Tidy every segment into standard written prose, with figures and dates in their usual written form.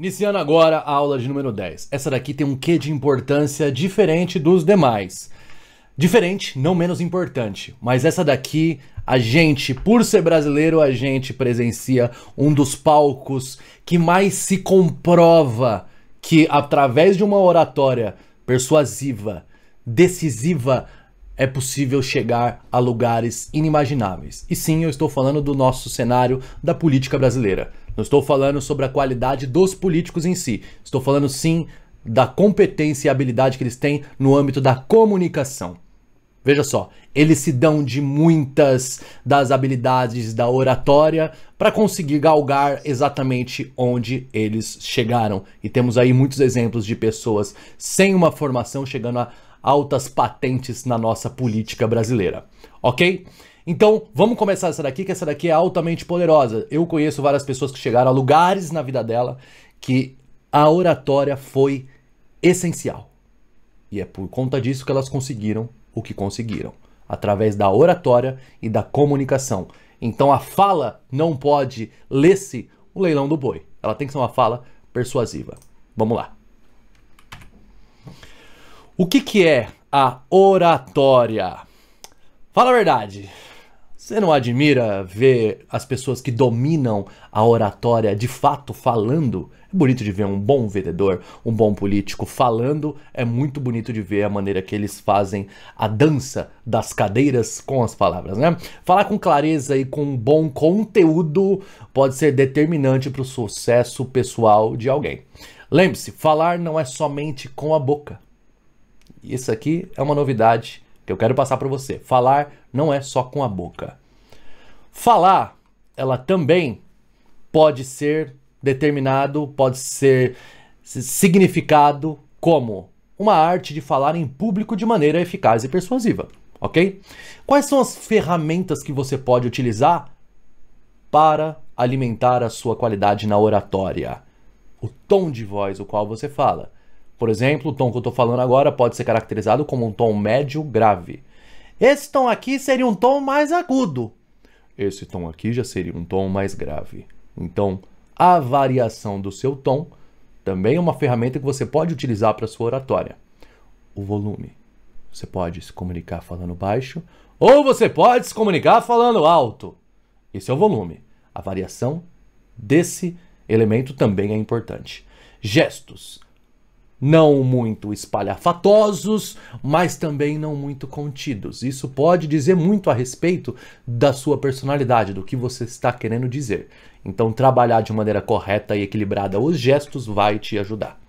Iniciando agora a aula de número 10. Essa daqui tem um quê de importância diferente dos demais. Diferente, não menos importante. Mas essa daqui, a gente, por ser brasileiro, a gente presencia um dos palcos que mais se comprova que através de uma oratória persuasiva, decisiva, é possível chegar a lugares inimagináveis. E sim, eu estou falando do nosso cenário da política brasileira. Não estou falando sobre a qualidade dos políticos em si. Estou falando sim da competência e habilidade que eles têm no âmbito da comunicação. Veja só, eles se dão de muitas das habilidades da oratória para conseguir galgar exatamente onde eles chegaram. E temos aí muitos exemplos de pessoas sem uma formação chegando a altas patentes na nossa política brasileira, ok? Então, vamos começar essa daqui, que essa daqui é altamente poderosa. Eu conheço várias pessoas que chegaram a lugares na vida dela que a oratória foi essencial. E é por conta disso que elas conseguiram o que conseguiram, através da oratória e da comunicação. Então a fala não pode ler-se o leilão do boi. Ela tem que ser uma fala persuasiva. Vamos lá. O que é a oratória? Fala a verdade. Você não admira ver as pessoas que dominam a oratória de fato falando? É bonito de ver um bom vendedor, um bom político falando. É muito bonito de ver a maneira que eles fazem a dança das cadeiras com as palavras, né? Falar com clareza e com bom conteúdo pode ser determinante para o sucesso pessoal de alguém. Lembre-se, falar não é somente com a boca. Isso aqui é uma novidade que eu quero passar para você. Falar não é só com a boca. Falar, ela também pode ser determinado, pode ser significado como uma arte de falar em público de maneira eficaz e persuasiva, ok? Quais são as ferramentas que você pode utilizar para alimentar a sua qualidade na oratória? O tom de voz o qual você fala. Por exemplo, o tom que eu estou falando agora pode ser caracterizado como um tom médio grave. Esse tom aqui seria um tom mais agudo. Esse tom aqui já seria um tom mais grave. Então, a variação do seu tom também é uma ferramenta que você pode utilizar para a sua oratória. O volume. Você pode se comunicar falando baixo ou você pode se comunicar falando alto. Esse é o volume. A variação desse elemento também é importante. Gestos. Não muito espalhafatosos, mas também não muito contidos. Isso pode dizer muito a respeito da sua personalidade, do que você está querendo dizer. Então, trabalhar de maneira correta e equilibrada os gestos vai te ajudar.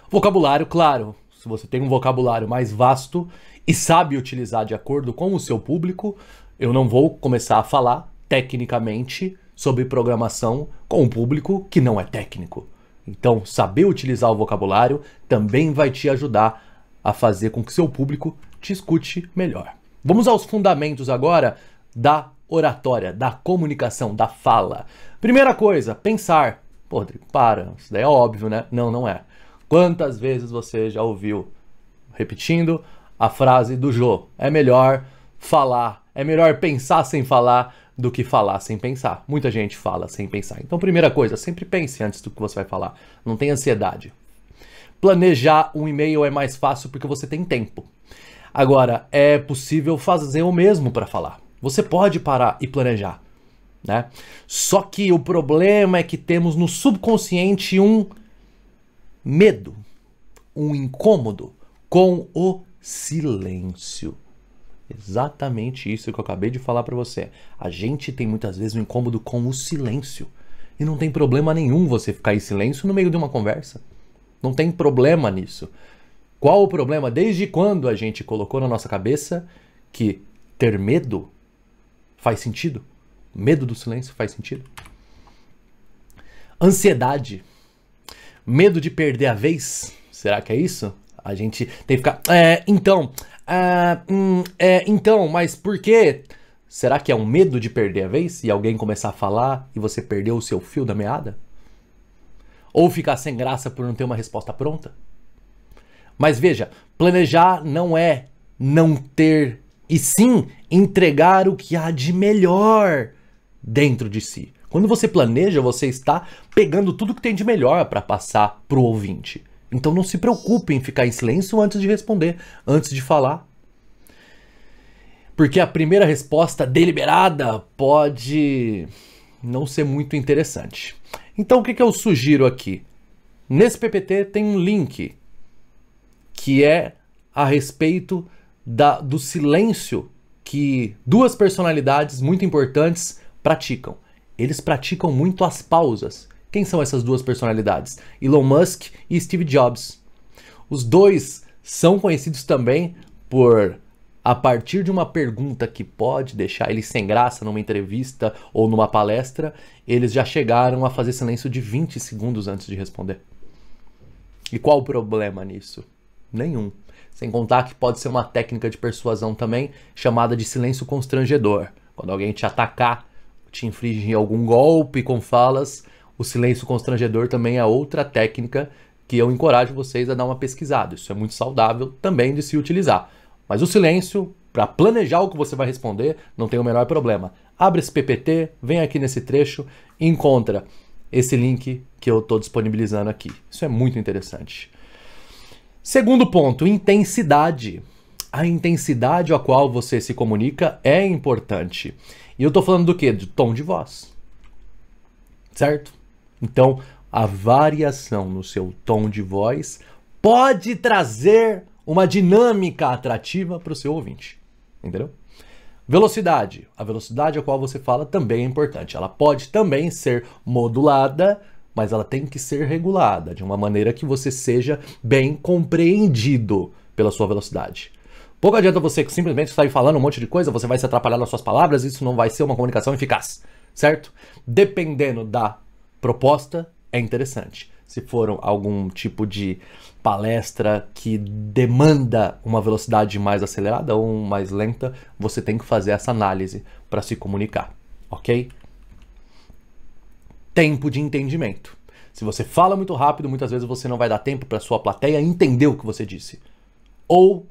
Vocabulário, claro. Se você tem um vocabulário mais vasto e sabe utilizar de acordo com o seu público, eu não vou começar a falar tecnicamente sobre programação com um público que não é técnico. Então, saber utilizar o vocabulário também vai te ajudar a fazer com que seu público te escute melhor. Vamos aos fundamentos agora da oratória, da comunicação, da fala. Primeira coisa, pensar. Pô, Rodrigo, para, isso daí é óbvio, né? Não, não é. Quantas vezes você já ouviu, repetindo, a frase do Jô? É melhor falar, é melhor pensar sem falar do que falar sem pensar. Muita gente fala sem pensar. Então, primeira coisa, sempre pense antes do que você vai falar. Não tenha ansiedade. Planejar um e-mail é mais fácil porque você tem tempo. Agora, é possível fazer o mesmo para falar. Você pode parar e planejar, né? Só que o problema é que temos no subconsciente um medo, um incômodo com o silêncio. Exatamente isso que eu acabei de falar para você. A gente tem muitas vezes um incômodo com o silêncio. E não tem problema nenhum você ficar em silêncio no meio de uma conversa. Não tem problema nisso. Qual o problema? Desde quando a gente colocou na nossa cabeça que ter medo faz sentido? Medo do silêncio faz sentido? Ansiedade. Medo de perder a vez. Será que é isso? A gente tem que ficar... Então, mas por quê? Será que é um medo de perder a vez? E alguém começar a falar e você perdeu o seu fio da meada? Ou ficar sem graça por não ter uma resposta pronta? Mas veja, planejar não é não ter, e sim entregar o que há de melhor dentro de si. Quando você planeja, você está pegando tudo que tem de melhor para passar para o ouvinte. Então não se preocupe em ficar em silêncio antes de responder, antes de falar. Porque a primeira resposta deliberada pode não ser muito interessante. Então o que eu sugiro aqui? Nesse PPT tem um link que é a respeito do silêncio que duas personalidades muito importantes praticam. Eles praticam muito as pausas. Quem são essas duas personalidades? Elon Musk e Steve Jobs. Os dois são conhecidos também por, a partir de uma pergunta que pode deixar eles sem graça numa entrevista ou numa palestra, eles já chegaram a fazer silêncio de 20 segundos antes de responder. E qual o problema nisso? Nenhum. Sem contar que pode ser uma técnica de persuasão também, chamada de silêncio constrangedor. Quando alguém te atacar, te infligir algum golpe com falas, o silêncio constrangedor também é outra técnica que eu encorajo vocês a dar uma pesquisada. Isso é muito saudável também de se utilizar. Mas o silêncio, para planejar o que você vai responder, não tem o menor problema. Abre esse PPT, vem aqui nesse trecho e encontra esse link que eu estou disponibilizando aqui. Isso é muito interessante. Segundo ponto, intensidade. A intensidade a qual você se comunica é importante. E eu estou falando do quê? De tom de voz. Certo? Então, a variação no seu tom de voz pode trazer uma dinâmica atrativa para o seu ouvinte. Entendeu? Velocidade. A velocidade a qual você fala também é importante. Ela pode também ser modulada, mas ela tem que ser regulada de uma maneira que você seja bem compreendido pela sua velocidade. Pouco adianta você simplesmente sair falando um monte de coisa, você vai se atrapalhar nas suas palavras, isso não vai ser uma comunicação eficaz, certo? Dependendo da proposta, é interessante. Se for algum tipo de palestra que demanda uma velocidade mais acelerada ou mais lenta, você tem que fazer essa análise para se comunicar, ok? Tempo de entendimento. Se você fala muito rápido, muitas vezes você não vai dar tempo para sua plateia entender o que você disse. Ou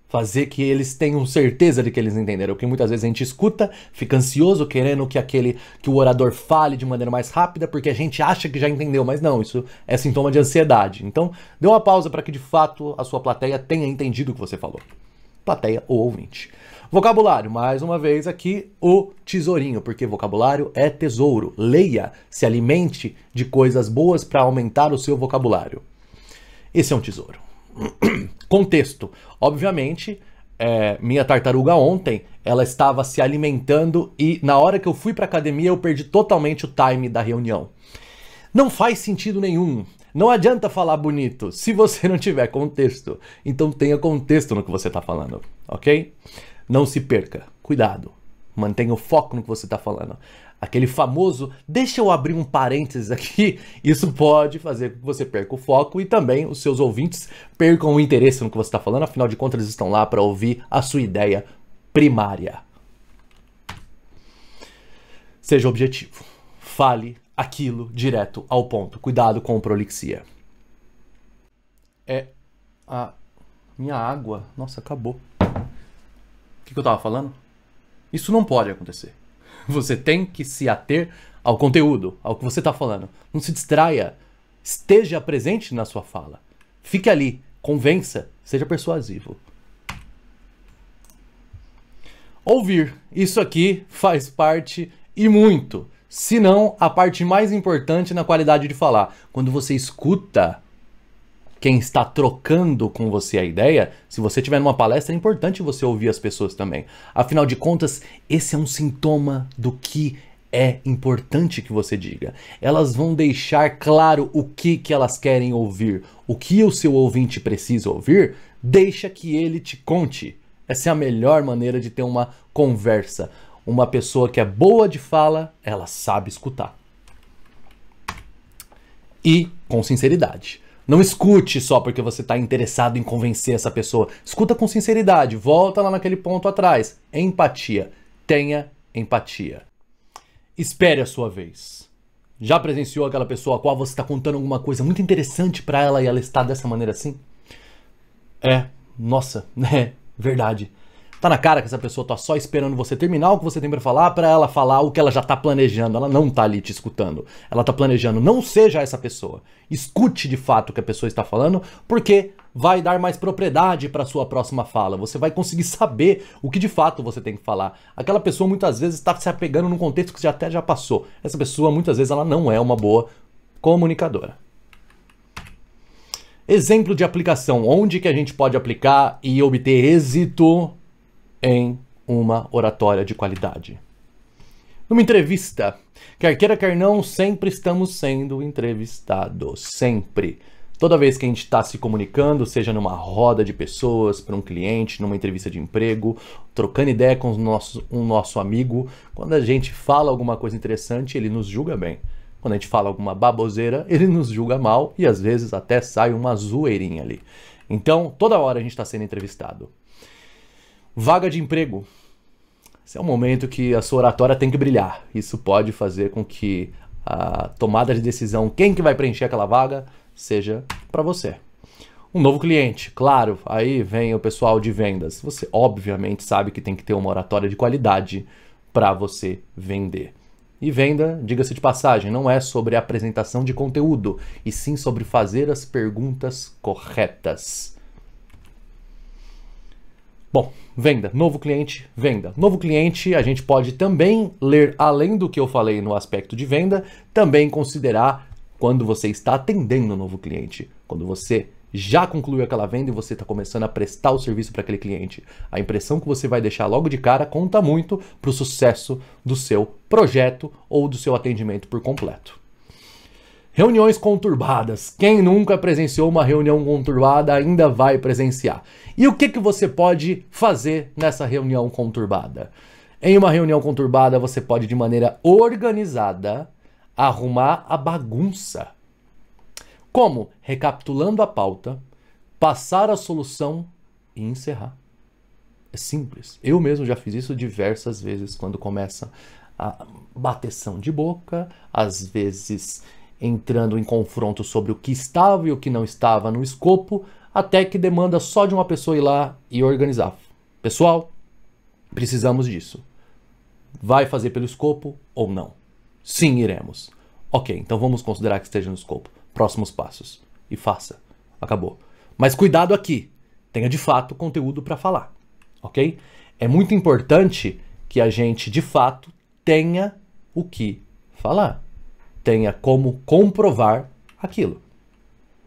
fazer que eles tenham certeza de que eles entenderam. Porque muitas vezes a gente escuta, fica ansioso, querendo que o orador fale de maneira mais rápida, porque a gente acha que já entendeu, mas não, isso é sintoma de ansiedade. Então, dê uma pausa para que de fato a sua plateia tenha entendido o que você falou. Plateia ou ouvinte. Vocabulário, mais uma vez aqui o tesourinho, porque vocabulário é tesouro. Leia, se alimente de coisas boas para aumentar o seu vocabulário. Esse é um tesouro. Contexto. Obviamente, minha tartaruga ontem, ela estava se alimentando e na hora que eu fui para academia eu perdi totalmente o time da reunião. Não faz sentido nenhum. Não adianta falar bonito se você não tiver contexto. Então tenha contexto no que você está falando, ok? Não se perca. Cuidado. Mantenha o foco no que você está falando. Aquele famoso, deixa eu abrir um parênteses aqui, isso pode fazer com que você perca o foco e também os seus ouvintes percam o interesse no que você está falando, afinal de contas eles estão lá para ouvir a sua ideia primária. Seja objetivo. Fale aquilo direto ao ponto. Cuidado com prolixia. A minha água, nossa, acabou. O que eu estava falando? Isso não pode acontecer. Você tem que se ater ao conteúdo, ao que você está falando. Não se distraia. Esteja presente na sua fala. Fique ali. Convença. Seja persuasivo. Ouvir. Isso aqui faz parte e muito. Se não, a parte mais importante na qualidade de falar. Quando você escuta quem está trocando com você a ideia, se você estiver numa palestra, é importante você ouvir as pessoas também. Afinal de contas, esse é um sintoma do que é importante que você diga. Elas vão deixar claro o que elas querem ouvir. O que o seu ouvinte precisa ouvir, deixa que ele te conte. Essa é a melhor maneira de ter uma conversa. Uma pessoa que é boa de fala, ela sabe escutar. E com sinceridade. Não escute só porque você está interessado em convencer essa pessoa. Escuta com sinceridade. Volta lá naquele ponto atrás. Empatia. Tenha empatia. Espere a sua vez. Já presenciou aquela pessoa a qual você está contando alguma coisa muito interessante para ela e ela está dessa maneira assim? Nossa, verdade. Tá na cara que essa pessoa tá só esperando você terminar o que você tem pra falar para ela falar o que ela já tá planejando. Ela não tá ali te escutando. Ela tá planejando. Não seja essa pessoa. Escute de fato o que a pessoa está falando, porque vai dar mais propriedade para sua próxima fala. Você vai conseguir saber o que de fato você tem que falar. Aquela pessoa muitas vezes está se apegando num contexto que até já passou. Essa pessoa muitas vezes ela não é uma boa comunicadora. Exemplo de aplicação. Onde que a gente pode aplicar e obter êxito em uma oratória de qualidade? Numa entrevista. Quer queira, quer não, sempre estamos sendo entrevistados. Sempre. Toda vez que a gente está se comunicando, seja numa roda de pessoas, para um cliente, numa entrevista de emprego, trocando ideia com um nosso amigo, quando a gente fala alguma coisa interessante, ele nos julga bem. Quando a gente fala alguma baboseira, ele nos julga mal e às vezes até sai uma zoeirinha ali. Então, toda hora a gente está sendo entrevistado. Vaga de emprego. Esse é um momento que a sua oratória tem que brilhar. Isso pode fazer com que a tomada de decisão, quem que vai preencher aquela vaga, seja para você. Um novo cliente, claro, aí vem o pessoal de vendas. Você obviamente sabe que tem que ter uma oratória de qualidade para você vender. E venda, diga-se de passagem, não é sobre a apresentação de conteúdo, e sim sobre fazer as perguntas corretas. Bom, venda, novo cliente, venda. Novo cliente, a gente pode também ler, além do que eu falei no aspecto de venda, também considerar quando você está atendendo um novo cliente. Quando você já concluiu aquela venda e você está começando a prestar o serviço para aquele cliente. A impressão que você vai deixar logo de cara conta muito para o sucesso do seu projeto ou do seu atendimento por completo. Reuniões conturbadas. Quem nunca presenciou uma reunião conturbada ainda vai presenciar. E o que você pode fazer nessa reunião conturbada? Em uma reunião conturbada, você pode, de maneira organizada, arrumar a bagunça. Como? Recapitulando a pauta, passar a solução e encerrar. É simples. Eu mesmo já fiz isso diversas vezes quando começa a bateção de boca, às vezes entrando em confronto sobre o que estava e o que não estava no escopo, até que demanda só de uma pessoa ir lá e organizar. Pessoal, precisamos disso. Vai fazer pelo escopo ou não? Sim, iremos. Ok, então vamos considerar que esteja no escopo. Próximos passos. E faça. Acabou. Mas cuidado aqui. Tenha de fato conteúdo para falar. Ok? É muito importante que a gente de fato tenha o que falar. Tenha como comprovar aquilo.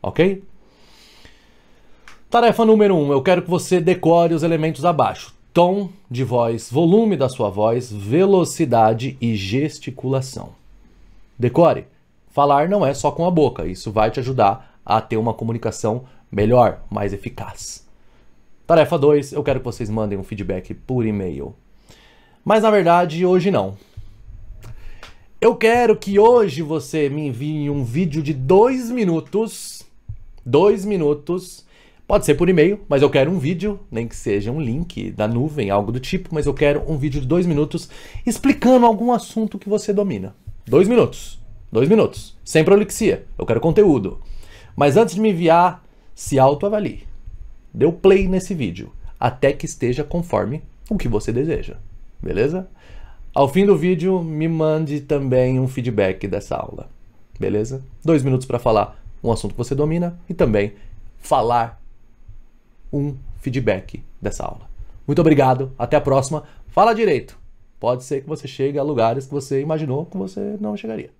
Ok? Tarefa número 1. Eu quero que você decore os elementos abaixo. Tom de voz, volume da sua voz, velocidade e gesticulação. Decore. Falar não é só com a boca. Isso vai te ajudar a ter uma comunicação melhor, mais eficaz. Tarefa 2. Eu quero que vocês mandem um feedback por e-mail. Mas na verdade, hoje não. Eu quero que hoje você me envie um vídeo de 2 minutos. 2 minutos. Pode ser por e-mail, mas eu quero um vídeo, nem que seja um link da nuvem, algo do tipo, mas eu quero um vídeo de 2 minutos explicando algum assunto que você domina. 2 minutos. 2 minutos. Sem prolixia. Eu quero conteúdo. Mas antes de me enviar, se autoavalie. Dê o play nesse vídeo, até que esteja conforme o que você deseja. Beleza? Ao fim do vídeo, me mande também um feedback dessa aula. Beleza? 2 minutos para falar um assunto que você domina e também falar um feedback dessa aula. Muito obrigado. Até a próxima. Fala direito. Pode ser que você chegue a lugares que você imaginou que você não chegaria.